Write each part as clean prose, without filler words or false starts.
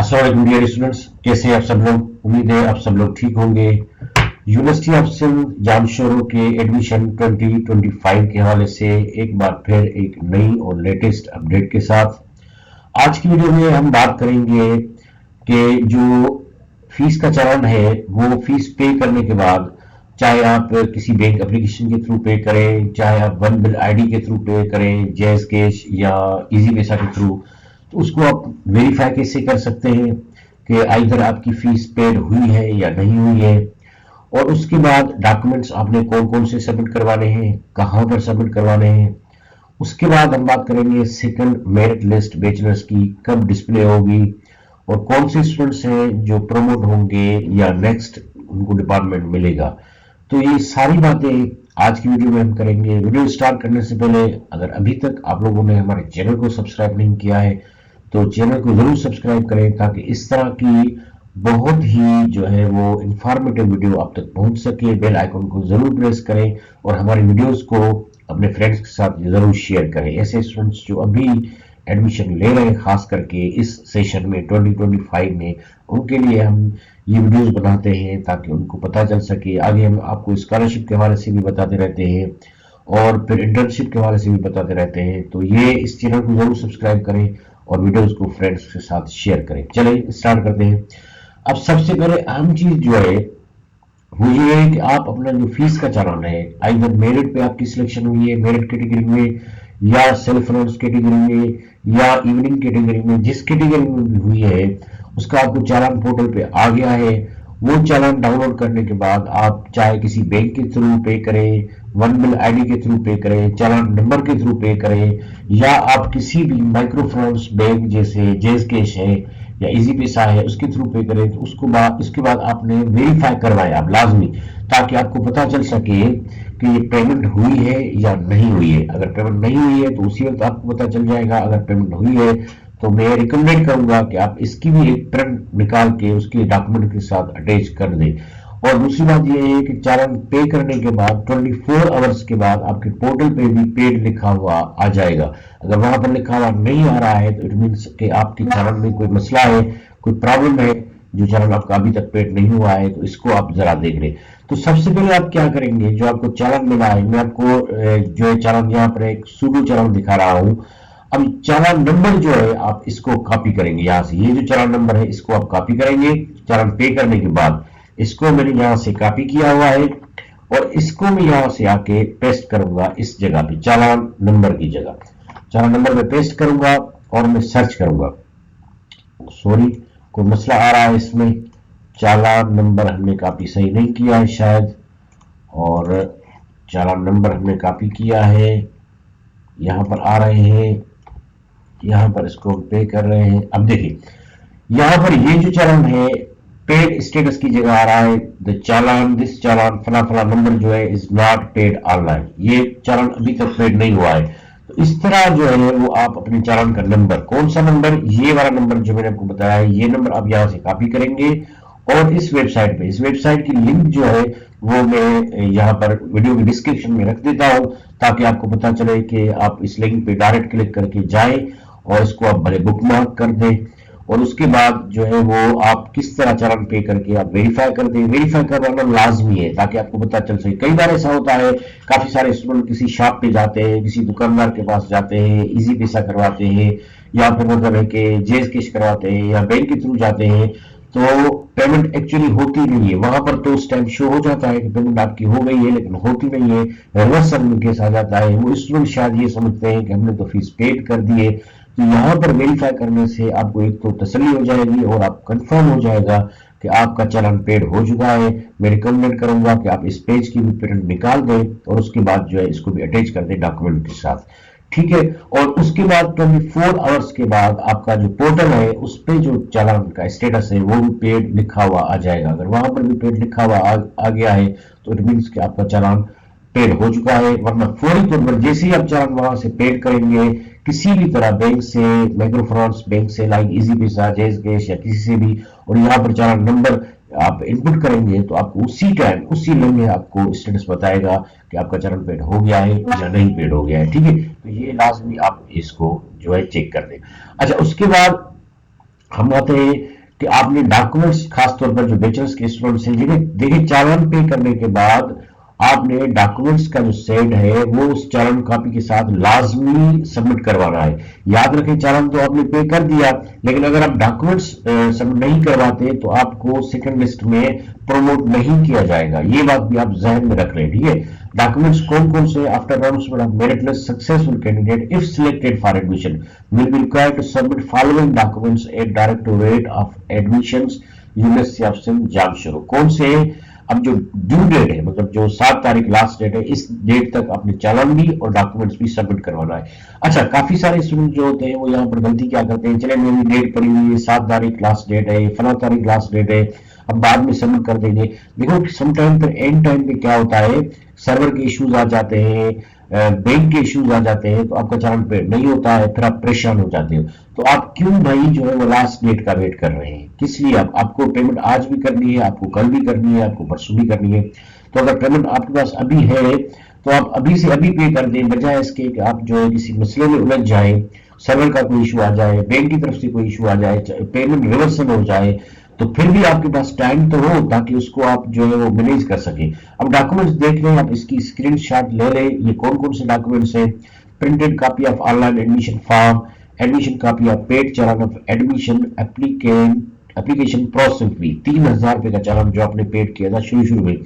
अस्सलाम वालेकुम dear students, कैसे हैं आप सब लोग। उम्मीद है आप सब लोग ठीक होंगे। यूनिवर्सिटी ऑफ सिंध जाम शोरों के एडमिशन 2025 के हवाले से एक बार फिर एक नई और लेटेस्ट अपडेट के साथ आज की वीडियो में हम बात करेंगे कि जो फीस का चालान है वो फीस पे करने के बाद, चाहे आप किसी बैंक एप्लीकेशन के थ्रू पे करें, चाहे आप वन बिल आईडी के थ्रू पे करें, जैज कैश या इजी पैसा के थ्रू, तो उसको आप वेरीफाई कैसे कर सकते हैं कि आइदर आपकी फीस पेड हुई है या नहीं हुई है। और उसके बाद डॉक्यूमेंट्स आपने कौन कौन से सबमिट करवाने हैं, कहाँ पर सबमिट करवाने हैं। उसके बाद हम बात करेंगे सेकंड मेरिट लिस्ट बैचलर्स की कब डिस्प्ले होगी और कौन से स्टूडेंट्स हैं जो प्रमोट होंगे या नेक्स्ट उनको डिपार्टमेंट मिलेगा। तो ये सारी बातें आज की वीडियो में हम करेंगे। वीडियो स्टार्ट करने से पहले अगर अभी तक आप लोगों ने हमारे चैनल को सब्सक्राइब नहीं किया है तो चैनल को जरूर सब्सक्राइब करें, ताकि इस तरह की बहुत ही जो है वो इंफॉर्मेटिव वीडियो आप तक पहुंच सके। बेल आइकन को जरूर प्रेस करें और हमारी वीडियोस को अपने फ्रेंड्स के साथ जरूर शेयर करें। ऐसे स्टूडेंट्स जो अभी एडमिशन ले रहे हैं, खास करके इस सेशन में 2025 में, उनके लिए हम ये वीडियोस बनाते हैं ताकि उनको पता चल सके। आगे हम आपको स्कॉलरशिप के हवाले से भी बताते रहते हैं और फिर इंटर्नशिप के हवाले से भी बताते रहते हैं। तो ये इस चैनल को जरूर सब्सक्राइब करें और वीडियोस को फ्रेंड्स के साथ शेयर करें। चलिए स्टार्ट करते हैं। अब सबसे पहले अहम चीज जो है वो ये है कि आप अपना जो फीस का चालान है, आइदर मेरिट पे आपकी सिलेक्शन हुई है, मेरिट कैटेगरी में या सेल्फ फाइनेंस कैटेगरी में या इवनिंग कैटेगरी में, जिस कैटेगरी में भी हुई है उसका आपको चालान पोर्टल पे आ गया है। वो चालान डाउनलोड करने के बाद आप चाहे किसी बैंक के थ्रू पे करें, वन बिल आईडी के थ्रू पे करें, चालान नंबर के थ्रू पे करें, या आप किसी भी माइक्रो फाइनेंस बैंक जैसे जेज कैश है या इजी पैसा है उसके थ्रू पे करें, तो उसके बाद आपने वेरीफाई करवाए आप लाजमी, ताकि आपको पता चल सके कि ये पेमेंट हुई है या नहीं हुई है। अगर पेमेंट नहीं हुई है तो उसी वक्त आपको पता चल जाएगा। अगर पेमेंट हुई है तो मैं रिकमेंड करूंगा कि आप इसकी भी एक प्रिंट निकाल के उसके डॉक्यूमेंट के साथ अटैच कर दें। और दूसरी बात यह है कि चालान पे करने के बाद 24 आवर्स के बाद आपके पोर्टल पे भी पेड लिखा हुआ आ जाएगा। अगर वहां पर लिखा हुआ नहीं आ रहा है तो इट मीन्स कि आपके चालान में कोई मसला है, कोई प्रॉब्लम है, जो चालान आपका अभी तक पेड नहीं हुआ है, तो इसको आप जरा देख लें। तो सबसे पहले आप क्या करेंगे, जो आपको चालान मिला है, मैं आपको जो है चालान यहाँ पर एक सूडो चालान दिखा रहा हूँ। अब चालान नंबर जो है आप इसको कॉपी करेंगे यहाँ से, ये जो चालान नंबर है इसको आप कॉपी करेंगे। चालान पे करने के बाद इसको मैंने यहाँ से कॉपी किया हुआ है और इसको मैं यहाँ से आके पेस्ट करूंगा इस जगह पे, चालान नंबर की जगह चालान नंबर में पेस्ट करूंगा और मैं सर्च करूंगा। सॉरी, कोई मसला आ रहा है इसमें, चालान नंबर हमने कॉपी सही नहीं किया है शायद, और चालान नंबर हमने कॉपी किया है, यहाँ पर आ रहे हैं, यहाँ पर इसको पे कर रहे हैं। अब देखिए यहाँ पर ये जो चालान है पेड स्टेटस की जगह आ रहा है द चालान, दिस चालान फला फला नंबर जो है इज नॉट पेड ऑनलाइन, ये चालान अभी तक पेड नहीं हुआ है। तो इस तरह जो है वो आप अपने चालान का नंबर, कौन सा नंबर, ये वाला नंबर जो मैंने आपको बताया है, ये नंबर आप यहाँ से कॉपी करेंगे और इस वेबसाइट पे, इस वेबसाइट की लिंक जो है वो मैं यहाँ पर वीडियो के डिस्क्रिप्शन में रख देता हूँ, ताकि आपको पता चले कि आप इस लिंक पे डायरेक्ट क्लिक करके जाएं और इसको आप भले बुकमार्क कर दें। और उसके बाद जो है वो आप किस तरह चालान पे करके आप वेरीफाई कर दें। वेरीफाई करवाना लाजमी है ताकि आपको पता चल सके। कई बार ऐसा होता है, काफी सारे स्टूडेंट किसी शॉप पे जाते हैं, किसी दुकानदार के पास जाते हैं, इजी पैसा करवाते हैं, या फिर मतलब है कि जेज कैश करवाते हैं या बैंक के थ्रू जाते हैं, तो पेमेंट एक्चुअली होती नहीं है। वहां पर तो उस टाइम शो हो जाता है कि पेमेंट आपकी हो गई है, लेकिन होती नहीं है, रिवर्स केस आ जाता है। वो स्टूडेंट शायद ये समझते हैं कि हमने तो फीस पेड कर दी है। तो यहाँ पर वेरीफाई करने से आपको एक तो तसल्ली हो जाएगी और आप कंफर्म हो जाएगा कि आपका चालान पेड हो चुका है। मैं रिकमेंड करूंगा कि आप इस पेज की भी प्रिंट निकाल दें और उसके बाद जो है इसको भी अटैच कर दें डॉक्यूमेंट के साथ, ठीक है। और उसके बाद 24 आवर्स के बाद आपका जो पोर्टल है उस पे जो चालान का स्टेटस है वो भी पेड लिखा हुआ आ जाएगा। अगर वहां पर भी पेड लिखा हुआ आ गया है तो इट मीन्स कि आपका चालान पेड हो चुका है। वरना फौरी तौर पर जैसे ही आप चालान वहां से पेड करेंगे, किसी भी तरह बैंक से, माइक्रो फाइनेंस बैंक से, लाइक इजी पैसा, जेज कैश या किसी से भी, और यहाँ पर चालान नंबर आप इनपुट करेंगे तो आपको उसी टाइम, उसी लम्हे आपको स्टेटस बताएगा कि आपका चालान पेड हो गया है या नहीं पेड हो गया है, ठीक है। तो ये लाजमी आप इसको जो है चेक कर दें। अच्छा, उसके बाद हम आते हैं कि आपने डॉक्यूमेंट्स, खासतौर पर जो बैचलर्स के स्टूडेंट्स हैं, जिन्हें देखिए चालान पे करने के बाद आपने डॉक्यूमेंट्स का जो सेट है वो उस चालान कॉपी के साथ लाजमी सबमिट करवाना है। याद रखें, चालान तो आपने पे कर दिया, लेकिन अगर आप डॉक्यूमेंट्स सबमिट नहीं करवाते तो आपको सेकंड लिस्ट में प्रमोट नहीं किया जाएगा। ये बात भी आप जहन में रख लें, ठीक है। डॉक्यूमेंट्स कौन कौन से? After announcement of merit list, successful candidate if selected for admission will be required to submit following documents at directorate of admissions, university of Sindh, Jamshoro. कौन से? अब जो ड्यू डेट है, मतलब जो 7 तारीख लास्ट डेट है, इस डेट तक आपने चालान भी और डॉक्यूमेंट्स भी सबमिट करवाना है। अच्छा, काफी सारे स्टूडेंट जो होते हैं वो यहाँ पर गलती क्या करते हैं, चले मेरी डेट पड़ी हुई है, 7 तारीख लास्ट डेट है, फला तारीख लास्ट डेट है, अब बाद में सबमिट कर देंगे। देखो समटाइम पर एंड टाइम पे क्या होता है, सर्वर के इश्यूज आ जाते हैं, बैंक के इश्यूज आ जाते हैं, तो आपका चालान पे नहीं होता है, फिर आप परेशान हो जाते हो। तो आप क्यों भाई जो है वो लास्ट डेट का वेट कर रहे हैं? किस लिए? आपको पेमेंट आज भी करनी है, आपको कल भी करनी है, आपको परसों भी करनी है। तो अगर पेमेंट आपके पास अभी है तो आप अभी से अभी पे कर दें, बजाय इसके कि आप जो है किसी मसले में उलझ जाए, सर्वर का कोई इशू आ जाए, बैंक की तरफ से कोई इशू आ जाए, पेमेंट रिवर्सल हो जाए, तो फिर भी आपके पास टाइम तो हो ताकि उसको आप जो है वो मैनेज कर सके। अब डॉक्यूमेंट्स देख लें, आप इसकी स्क्रीनशॉट ले लें। ये कौन कौन से डॉक्यूमेंट्स हैं? Printed copy of online admission form, admission copy of paid challan of admission application processing fee, 3,000 रुपए का चालान जो आपने पेड किया था शुरू शुरू में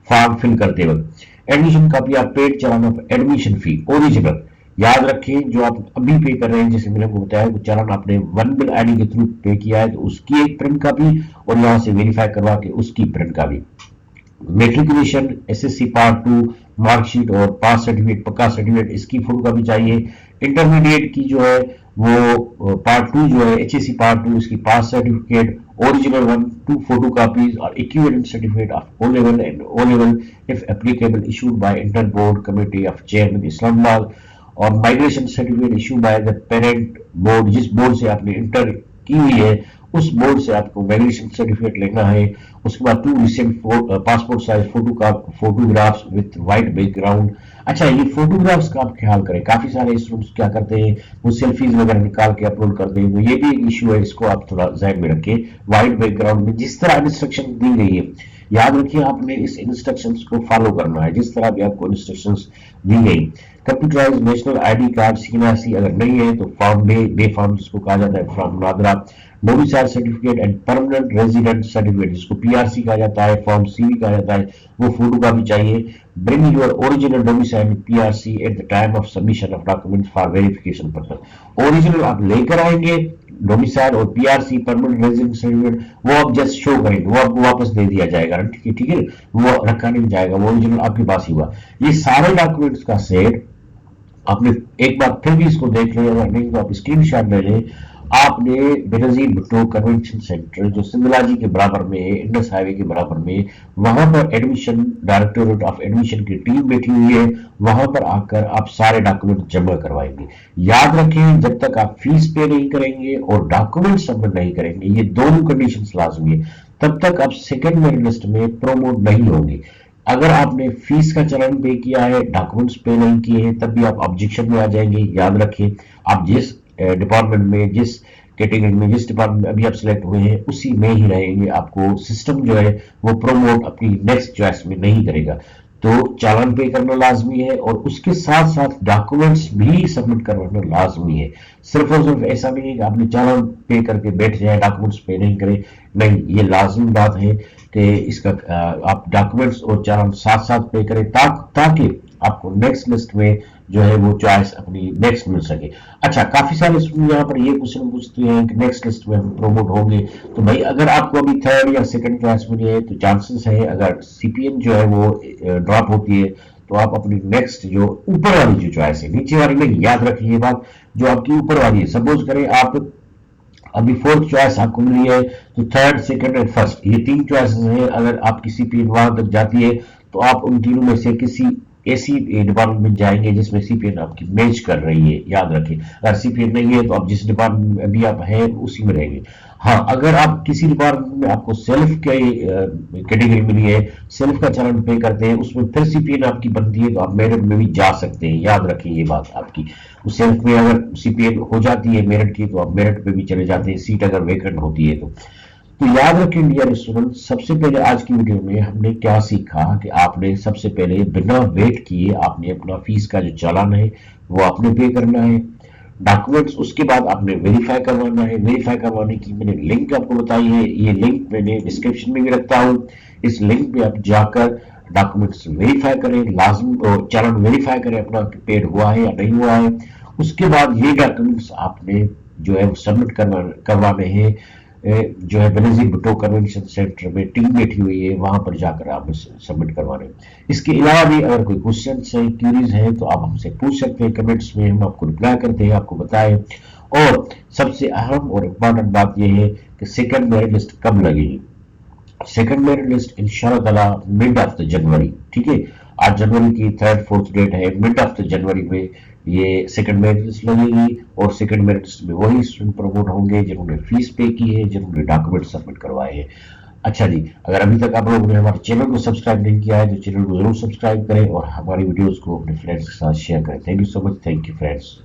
फॉर्म फिल करते वक्त, admission copy of paid challan of admission fee original. याद रखें, जो आप अभी पे कर रहे हैं, जैसे मैंने आपको बताया, वो चालान आपने वन बिल आईडी के थ्रू पे किया है तो उसकी एक प्रिंट कॉपी, और यहां से वेरीफाई करवा के उसकी print copy. Matriculation, SSC part 2 marksheet और पास सर्टिफिकेट, पक्का सर्टिफिकेट, इसकी फोटो कॉपी चाहिए। इंटरमीडिएट की जो है वो पार्ट 2 जो है एचएससी पार्ट 2, इसकी pass certificate original 1 2 photo copies, और equivalent certificate of O level and O level if applicable issued by inter board committee of chairman Islamabad, और migration certificate issue by the parent board, जिस board से आपने inter की हुई है उस board से आपको माइग्रेशन सर्टिफिकेट लेना है। उसके बाद 2 recent passport size photographs with white background. अच्छा, ये फोटोग्राफ्स का आप ख्याल करें, काफी सारे स्टूडेंट्स क्या करते हैं, वो सेल्फीज वगैरह निकाल के अपलोड करते हैं, तो ये भी एक इशू है, इसको आप थोड़ा ध्यान में रखें। वाइट बैकग्राउंड में जिस तरह इंस्ट्रक्शन दी गई है, याद रखिए आपने इस इंस्ट्रक्शंस को फॉलो करना है जिस तरह भी आपको इंस्ट्रक्शंस दी गई। Computerise national ID card CNRC अगर नहीं है तो फॉर्म बे फॉर्म जिसको कहा जाता है, form NADRA, domicile certificate and permanent resident certificate जिसको पीआरसी कहा जाता है, फॉर्म सीवी कहा जाता है, वो फोटो कॉपी चाहिए। Bring your original domicile PRC at the time of submission of document for verification purpose. Original आप लेकर आएंगे, डोमिसाइल और पीआरसी परमानेंट रेजिडेंट सर्टिफिकेट वो आप जस्ट शो करेंगे, वो आपको वापस दे दिया जाएगा, ठीक है, वो रखा नहीं जाएगा, वो ओरिजिनल आपके पास ही हुआ। ये सारे डॉक्यूमेंट्स का सेट आपने एक बार फिर भी इसको देख लें, अगर नहीं तो आप स्क्रीनशॉट ले लें। आपने बेनजीर भुट्टो कन्वेंशन सेंटर जो सिंधलाजी के बराबर में है, इंडस हाईवे के बराबर में, वहां पर एडमिशन डायरेक्टोरेट ऑफ एडमिशन की टीम बैठी हुई है, वहां पर आकर आप सारे डॉक्यूमेंट जमा करवाएंगे। याद रखें, जब तक आप फीस पे नहीं करेंगे और डॉक्यूमेंट सबमिट नहीं करेंगे, ये दोनों कंडीशंस लाजमी है, तब तक आप सेकंड मेरिट लिस्ट में प्रोमोट नहीं होंगे। अगर आपने फीस का चालान पे किया है, डॉक्यूमेंट्स पे नहीं किए हैं, तब भी आप ऑब्जेक्शन में आ जाएंगे। याद रखें, आप जिस डिपार्टमेंट में, जिस कैटेगरी में, जिस डिपार्टमेंट में अभी आप सिलेक्ट हुए हैं उसी में ही रहेंगे। आपको सिस्टम जो है वो प्रोमोट अपनी नेक्स्ट चॉइस में नहीं करेगा। तो चालान पे करना लाजमी है और उसके साथ साथ डॉक्यूमेंट्स भी सबमिट करवाना लाजमी है। सिर्फ और सिर्फ ऐसा नहीं है कि आपने चालान पे करके बैठ जाए, डॉक्यूमेंट्स पे नहीं करें, नहीं, ये लाजमी बात है कि इसका आप डॉक्यूमेंट्स और चालान साथ साथ पे करें ताकि आपको नेक्स्ट लिस्ट में जो है वो चॉइस अपनी नेक्स्ट मिल सके। अच्छा, काफी सारे स्टूडेंट यहाँ पर ये क्वेश्चन पूछते हैं कि नेक्स्ट लिस्ट में हम प्रमोट होंगे, तो भाई अगर आपको अभी थर्ड या सेकंड क्लास मिली है तो चांसेस है, अगर सीपीएन जो है वो ड्रॉप होती है तो आप अपनी नेक्स्ट जो ऊपर वाली जो चॉइस है, नीचे वाली नहीं, याद रखिए ये बात, जो आपकी ऊपर वाली है, सपोज करें आप अभी फोर्थ चॉइस आपको मिली है तो थर्ड सेकंड एंड फर्स्ट ये 3 चॉइसेस हैं। अगर आपकी सीपीएन वहां तक जाती है तो आप उन तीनों में से किसी ऐसी डिपार्टमेंट में जाएंगे जिसमें सीपीएन आपकी मैच कर रही है। याद रखें, अगर सीपीएन नहीं है तो आप जिस डिपार्टमेंट में अभी आप हैं उसी में रहेंगे। हाँ, अगर आप किसी डिपार्टमेंट में आपको सेल्फ के कैटेगरी मिली है, सेल्फ का चालान पे करते हैं, उसमें फिर सीपीएन आपकी बनती है तो आप मेरिट में भी जा सकते हैं। याद रखें ये बात आपकी, उस सेल्फ में अगर सीपीएन हो जाती है मेरिट की तो आप मेरिट पे भी चले जाते हैं, सीट अगर वेकेंट होती है तो। तो याद रखें डियर स्टूडेंट, सबसे पहले आज की वीडियो में हमने क्या सीखा कि आपने सबसे पहले बिना वेट किए आपने अपना फीस का जो चालान है वो आपने पे करना है, डॉक्यूमेंट्स उसके बाद आपने वेरीफाई करवाना है। वेरीफाई करवाने की मैंने लिंक आपको बताई है, ये लिंक मैंने डिस्क्रिप्शन में भी रखता हूँ। इस लिंक पे आप जाकर डॉक्यूमेंट्स वेरीफाई करें, लाजम चालान वेरीफाई करें अपना पेड हुआ है या नहीं हुआ है। उसके बाद ये डॉक्यूमेंट्स आपने जो है वो सबमिट करवाने हैं। जो है बेनजीर भुट्टो कन्वेंशन सेंटर में टीम बैठी हुई है, वहां पर जाकर आप सबमिट करवाने। इसके अलावा भी अगर कोई क्वेश्चन है, क्यूरीज है, तो आप हमसे पूछ सकते हैं कमेंट्स में, हम आपको रिप्लाई करते हैं, आपको बताएं। और सबसे अहम और इम्पॉर्टेंट बात यह है कि सेकंड मेरिट लिस्ट कब लगेगी। सेकंड मेरिट लिस्ट इंशाल्लाह ताला मिड ऑफ द जनवरी, ठीक है, आज जनवरी की 3rd 4th डेट है, मिड ऑफ द जनवरी में ये सेकंड मेरिट लिस्ट लगेगी। और सेकंड मेरिट लिस्ट में वही स्टूडेंट प्रमोट होंगे जिन्होंने फीस पे की है, जिन्होंने डॉक्यूमेंट सबमिट करवाए हैं। अच्छा जी, अगर अभी तक आप लोगों ने हमारे चैनल को सब्सक्राइब नहीं किया है तो चैनल को जरूर सब्सक्राइब करें और हमारी वीडियोस को अपने फ्रेंड्स के साथ शेयर करें। Thank you so much, thank you friends.